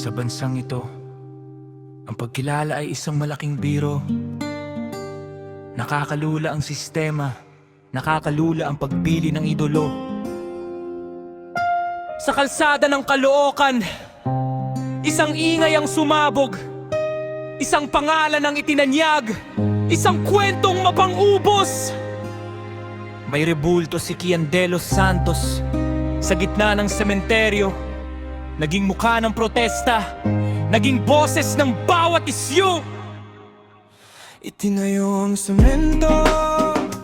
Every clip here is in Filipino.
Sa bansang ito, ang pagkilala ay isang malaking biro. Nakakalula ang sistema, nakakalula ang pagpili ng idolo. Sa kalsada ng Caloocan, isang ingay ang sumabog, isang pangalan ang itinanyag, isang kwentong mapang-ubos. May rebulto si Kian De Los Santos sa gitna ng sementeryo. Naging mukha ng protesta, naging boses ng bawat isyu. Itinayo ang semento,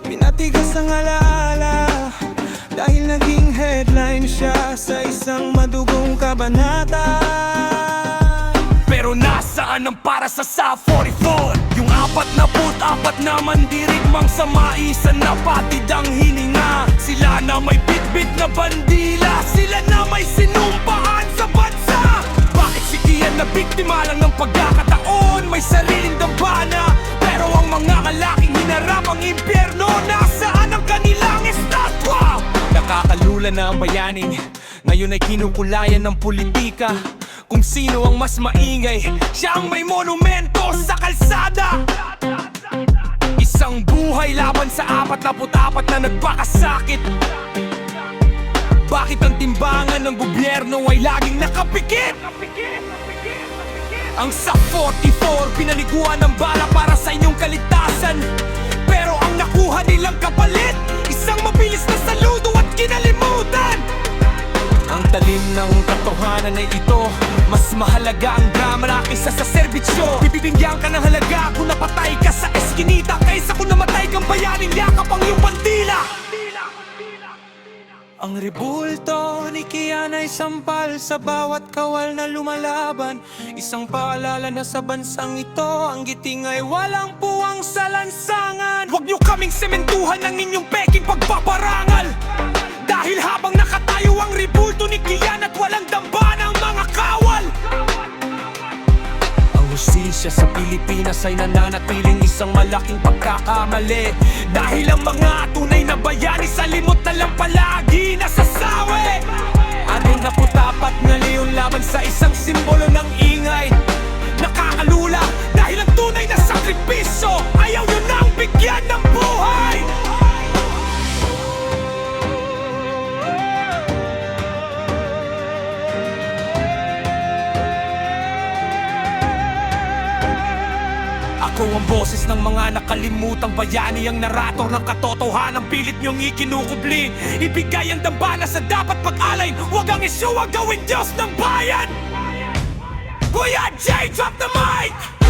pinatigas ang alaala, dahil naging headline siya sa isang madugong kabanata. Pero nasaan ang para sa SA-44? Yung 44 na mandirigmang sa maisan na patid ang hininga. Sila na may bitbit na bandila, sila na may sinumpaan sa bansa. Bakit si Kian na biktima lang ng pagkakataon? May sariling dambana, pero ang mga kalaking hinarap ang impyerno. Nasaan ang kanilang estatwa? Nakakalula na ang bayaning, ngayon ay kinukulayan ng politika. Kung sino ang mas maingay, siya ang may monumento sa kalsada. Isang buhay laban sa 44 na nagpakasakit. Bakit ang timbangan ng gobyerno ay laging nakapikit? Ang SA-44 pinaliguan ng bala para sa inyong kaligtasan, pero ang nakuha nilang kapalit, isang mabilis na saludo at kinalimutan. Ang talim ng katotohanan ay ito, mas mahalaga ang drama kaysa sa serbisyo. Bibigyan ka ng halaga kung napatay ka sa eskinita, kaysa kung namatay kang bayaning yakap ang iyong bandila. Ang rebulto ni Kian ay sampal sa bawat kawal na lumalaban. Isang paalala na sa bansang ito, ang giting ay walang puwang sa lansangan. Huwag niyo kaming sementuhan ng inyong peking pagpaparangal, dahil habang nakatayo ang rebulto ni Kian at walang dambana ang mga kawal, ang hustisya sa Pilipinas ay nananatiling isang malaking pagkakamali. Dahil ang mga tunay na bayani sa limot na lang palagi nasasawi. Ating naputapat na leon laban sa isang simbolo ng ingay. Nakakalula dahil ang tunay na sakripisyo ayaw nyo nang bigyan ng buhay. Ako ang boses ng mga nakalimutang bayani, ang narator ng katotohanan, pilit niyong ikinukubli. Ibigay ang dambana sa dapat pag-alay, huwag ang isyu, huwag gawin Diyos ng bayan. Kuya J, drop the mic!